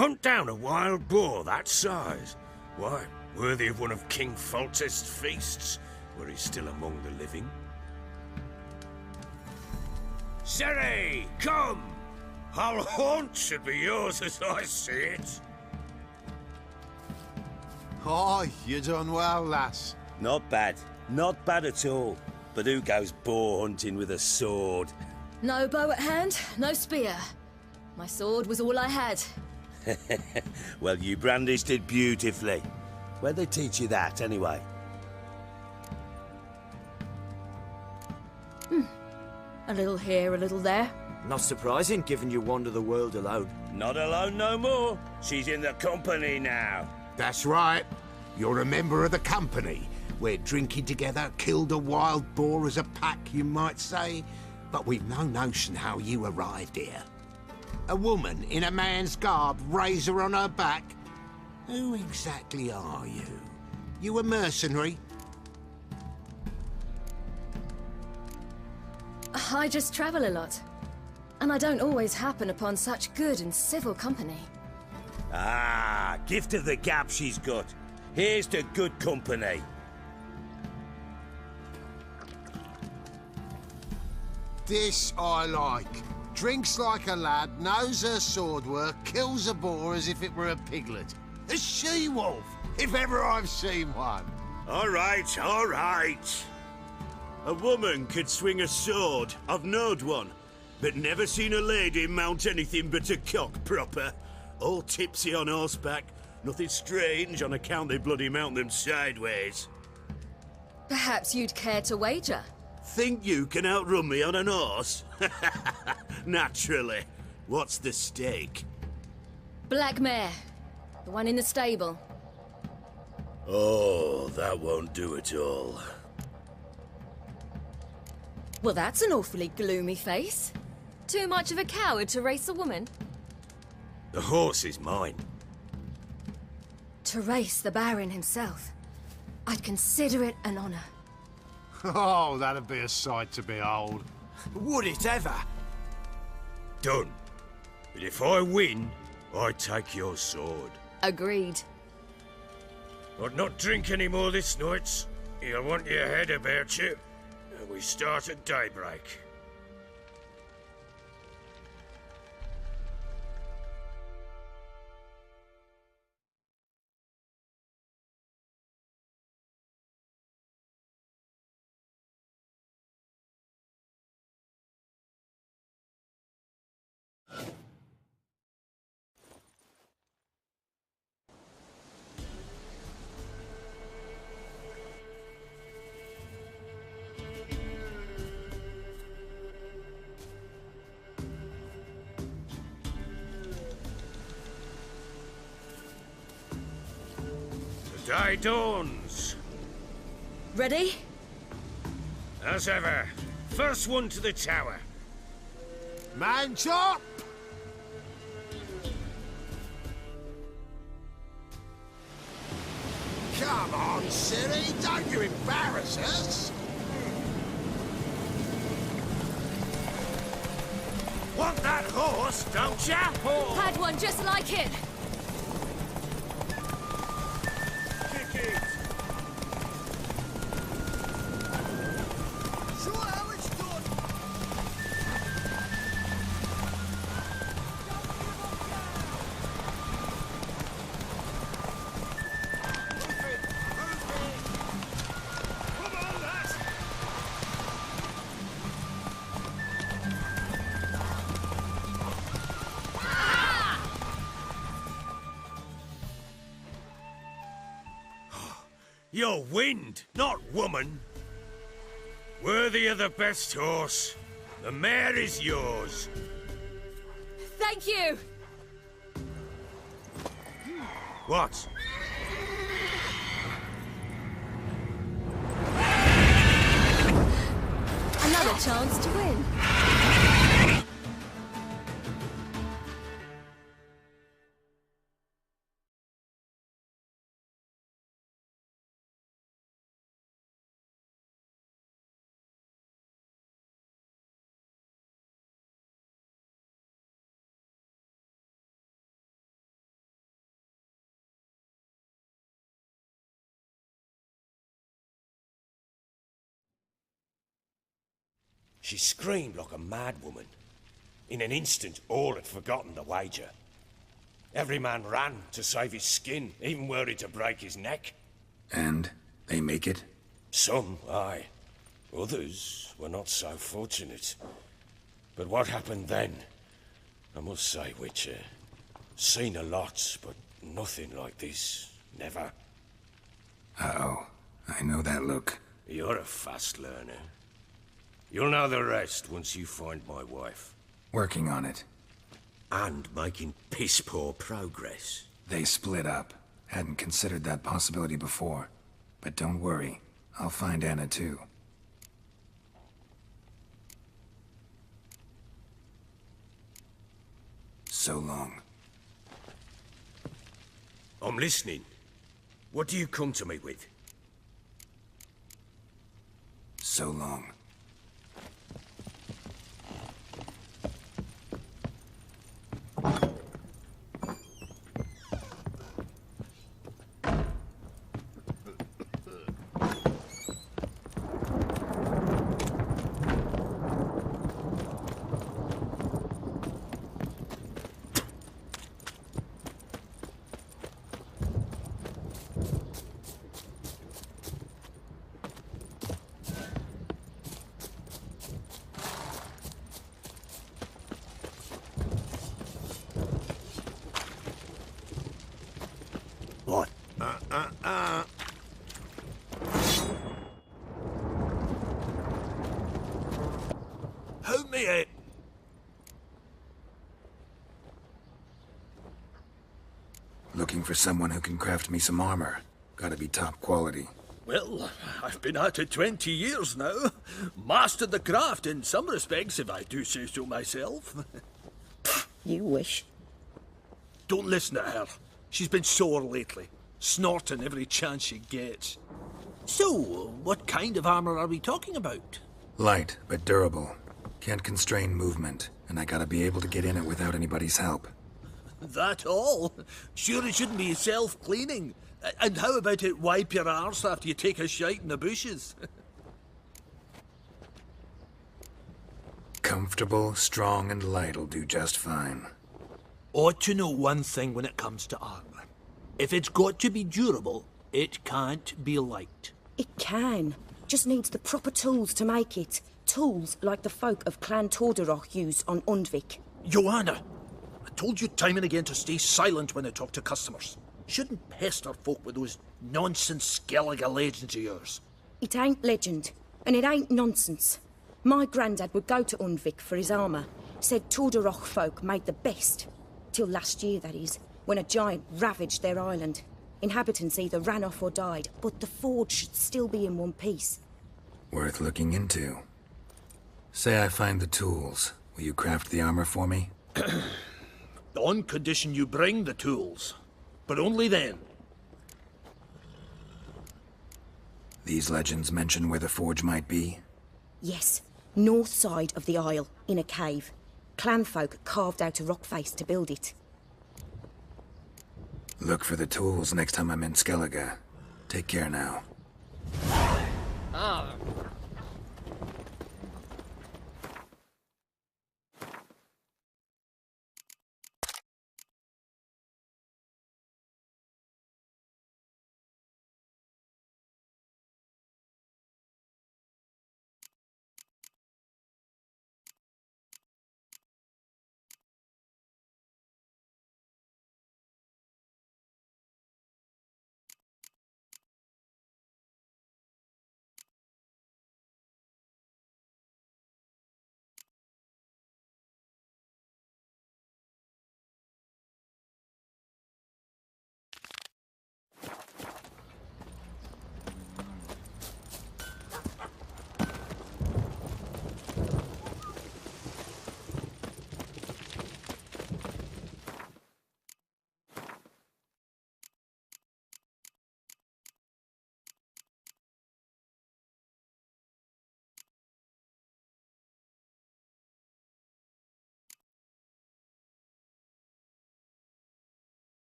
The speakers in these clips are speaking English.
hunt down a wild boar that size? Why, worthy of one of King Foltest's feasts, were he still among the living. Sere, come! Hull Haunt should be yours as I see it. Oh, you done well, lass. Not bad. Not bad at all. But who goes boar hunting with a sword? No bow at hand, no spear. My sword was all I had. Well, you brandished it beautifully. Where'd they teach you that, anyway? A little here, a little there. Not surprising, given you wander the world alone. Not alone no more. She's in the company now. That's right. You're a member of the company. We're drinking together, killed a wild boar as a pack, you might say. But we've no notion how you arrived here. A woman in a man's garb, razor on her back. Who exactly are you? You a mercenary? I just travel a lot. And I don't always happen upon such good and civil company. Ah, gift of the gab she's got. Here's to good company. This I like. Drinks like a lad, knows her sword work, kills a boar as if it were a piglet. A she-wolf, if ever I've seen one. All right, all right. A woman could swing a sword. I've knowed one. But never seen a lady mount anything but a cock proper. All tipsy on horseback. Nothing strange on account they bloody mount them sideways. Perhaps you'd care to wager? Think you can outrun me on an horse? Naturally. What's the stake? Black mare. The one in the stable. Oh, that won't do at all. Well, that's an awfully gloomy face. Too much of a coward to race a woman? The horse is mine. To race the Baron himself. I'd consider it an honor. Oh, that'd be a sight to behold. Would it ever? Done. But if I win, I take your sword. Agreed. I'd not drink any more this night. You'll want your head about you. And we start at daybreak. The day dawns. Ready? As ever, first one to the tower. Man chop! Come on, silly, don't you embarrass us! Want that horse, don't ya? Had one just like it. Kick it. Show how it's done! Come on, lads. You're wind, not woman. Worthy of the best horse. The mare is yours. Thank you! What? Another chance to win. She screamed like a madwoman. In an instant, all had forgotten the wager. Every man ran to save his skin, even worried to break his neck. And they make it? Some, aye. Others were not so fortunate. But what happened then? I must say, Witcher, seen a lot, but nothing like this. Never. Uh-oh. I know that look. You're a fast learner. You'll know the rest once you find my wife. Working on it. And making piss-poor progress. They split up. Hadn't considered that possibility before. But don't worry. I'll find Anna too. So long. I'm listening. What do you come to me with? So long. What? Help me out. Looking for someone who can craft me some armor. Gotta be top quality. Well, I've been at it 20 years now. Mastered the craft in some respects, if I do say so myself. You wish. Don't listen to her. She's been sore lately, snorting every chance she gets. So, what kind of armor are we talking about? Light, but durable. Can't constrain movement, and I gotta be able to get in it without anybody's help. That all? Sure it shouldn't be self-cleaning. And how about it wipe your arse after you take a shite in the bushes? Comfortable, strong, and light'll do just fine. Ought to know one thing when it comes to armor. If it's got to be durable, it can't be light. It can. Just needs the proper tools to make it. Tools like the folk of Clan Tordarroch use on Undvik. Joanna, I told you time and again to stay silent when I talk to customers. Shouldn't pester folk with those nonsense Skellige legends of yours. It ain't legend, and it ain't nonsense. My granddad would go to Undvik for his armour. Said Tordarroch folk made the best. Till last year, that is, when a giant ravaged their island. Inhabitants either ran off or died, but the forge should still be in one piece. Worth looking into. Say I find the tools. Will you craft the armor for me? On condition you bring the tools. But only then. These legends mention where the forge might be? Yes, north side of the isle, in a cave. Clanfolk carved out a rock face to build it. Look for the tools next time I'm in Skellige. Take care now.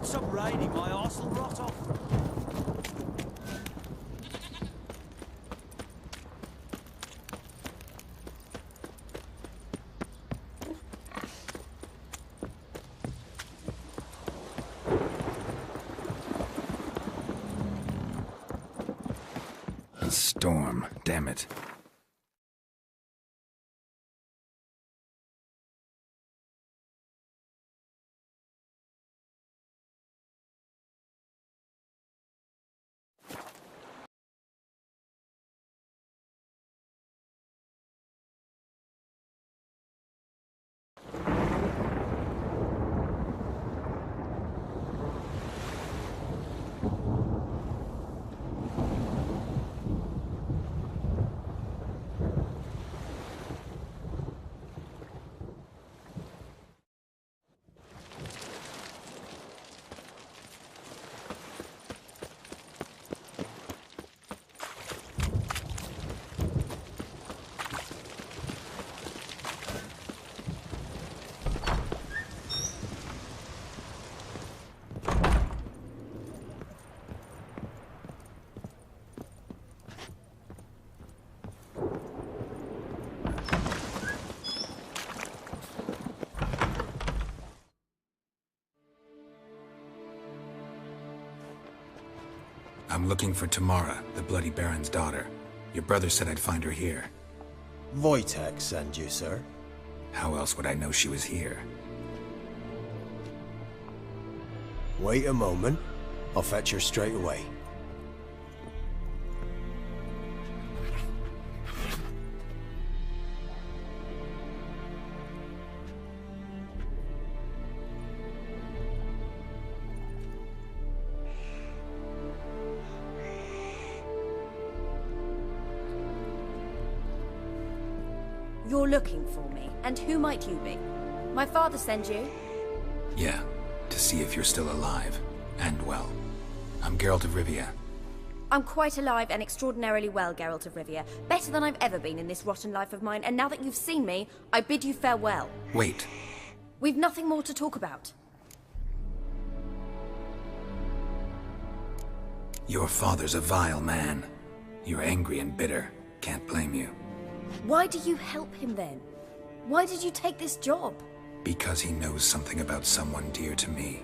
want some rain in my arsehole rot off. A storm, damn it. I'm looking for Tamara, the Bloody Baron's daughter. Your brother said I'd find her here. Wojtek sent you, sir. How else would I know she was here? Wait a moment. I'll fetch her straight away. You're looking for me, and who might you be? My father sent you? Yeah, to see if you're still alive. And well. I'm Geralt of Rivia. I'm quite alive and extraordinarily well, Geralt of Rivia. Better than I've ever been in this rotten life of mine, and now that you've seen me, I bid you farewell. Wait. We've nothing more to talk about. Your father's a vile man. You're angry and bitter. Can't blame you. Why do you help him then? Why did you take this job? Because he knows something about someone dear to me.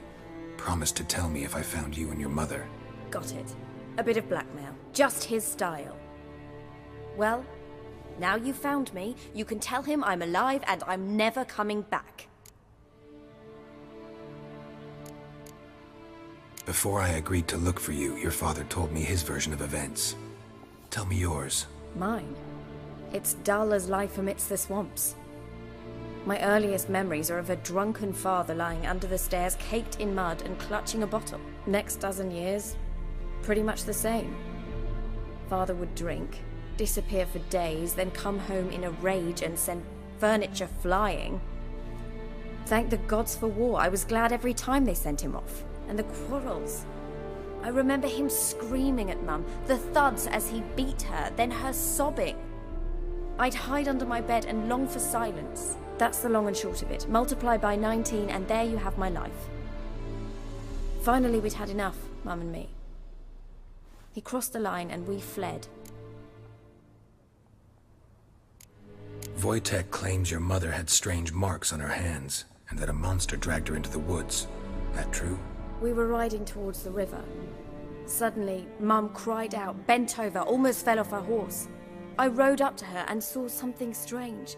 Promised to tell me if I found you and your mother. Got it. A bit of blackmail. Just his style. Well, now you've found me, you can tell him I'm alive and I'm never coming back. Before I agreed to look for you, your father told me his version of events. Tell me yours. Mine? It's dull as life amidst the swamps. My earliest memories are of a drunken father lying under the stairs, caked in mud and clutching a bottle. Next dozen years, pretty much the same. Father would drink, disappear for days, then come home in a rage and send furniture flying. Thank the gods for war. I was glad every time they sent him off. And the quarrels. I remember him screaming at Mum, the thuds as he beat her, then her sobbing. I'd hide under my bed and long for silence. That's the long and short of it. Multiply by 19 and there you have my life. Finally we'd had enough, Mum and me. He crossed the line and we fled. Wojtek claims your mother had strange marks on her hands, and that a monster dragged her into the woods. That true? We were riding towards the river. Suddenly, Mum cried out, bent over, almost fell off her horse. I rode up to her and saw something strange.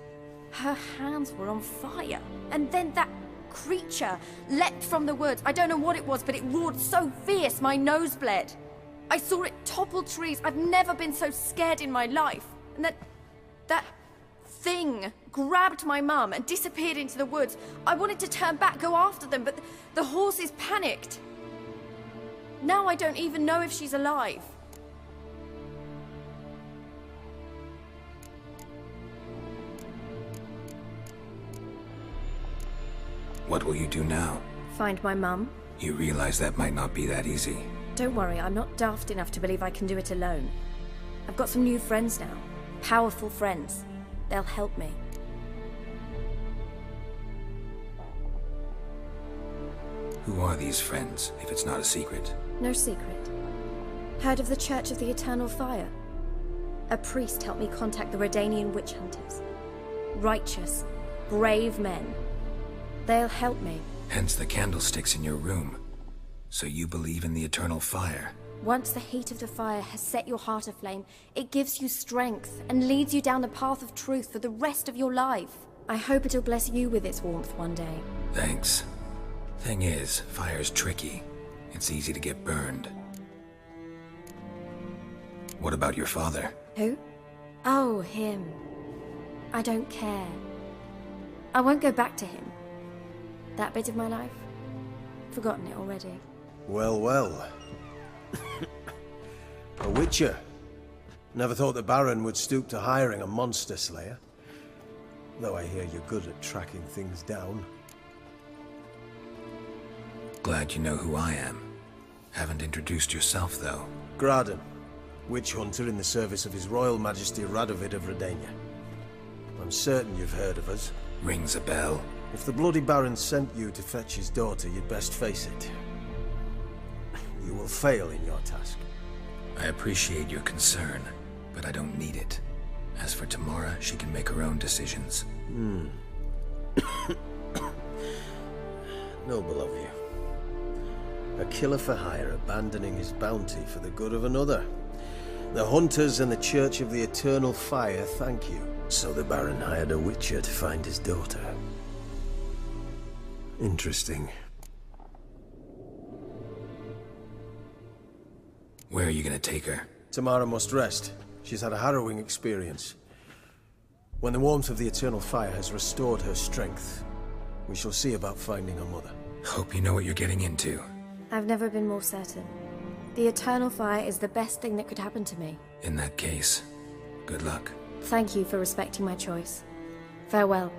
Her hands were on fire. And then that creature leapt from the woods. I don't know what it was, but it roared so fierce my nose bled. I saw it topple trees. I've never been so scared in my life. And that thing grabbed my mum and disappeared into the woods. I wanted to turn back, go after them, but the horses panicked. Now I don't even know if she's alive. What will you do now? Find my mum. You realize that might not be that easy. Don't worry, I'm not daft enough to believe I can do it alone. I've got some new friends now. Powerful friends. They'll help me. Who are these friends, if it's not a secret? No secret. Heard of the Church of the Eternal Fire? A priest helped me contact the Redanian witch hunters. Righteous, brave men. They'll help me. Hence the candlesticks in your room. So you believe in the eternal fire? Once the heat of the fire has set your heart aflame, it gives you strength and leads you down the path of truth for the rest of your life. I hope it'll bless you with its warmth one day. Thanks. Thing is, fire's tricky. It's easy to get burned. What about your father? Who? Oh, him. I don't care. I won't go back to him. That bit of my life? Forgotten it already. Well, well. A witcher. Never thought the Baron would stoop to hiring a monster slayer. Though I hear you're good at tracking things down. Glad you know who I am. Haven't introduced yourself, though. Graden, witch hunter in the service of His Royal Majesty Radovid of Redania. I'm certain you've heard of us. Rings a bell. If the Bloody Baron sent you to fetch his daughter, you'd best face it. You will fail in your task. I appreciate your concern, but I don't need it. As for Tamara, she can make her own decisions. Noble of you. A killer for hire abandoning his bounty for the good of another. The Hunters and the Church of the Eternal Fire thank you. So the Baron hired a witcher to find his daughter. Interesting. Where are you gonna take her? Tamara must rest. She's had a harrowing experience. When the warmth of the Eternal Fire has restored her strength, we shall see about finding her mother. Hope you know what you're getting into. I've never been more certain. The Eternal Fire is the best thing that could happen to me. In that case, good luck. Thank you for respecting my choice. Farewell.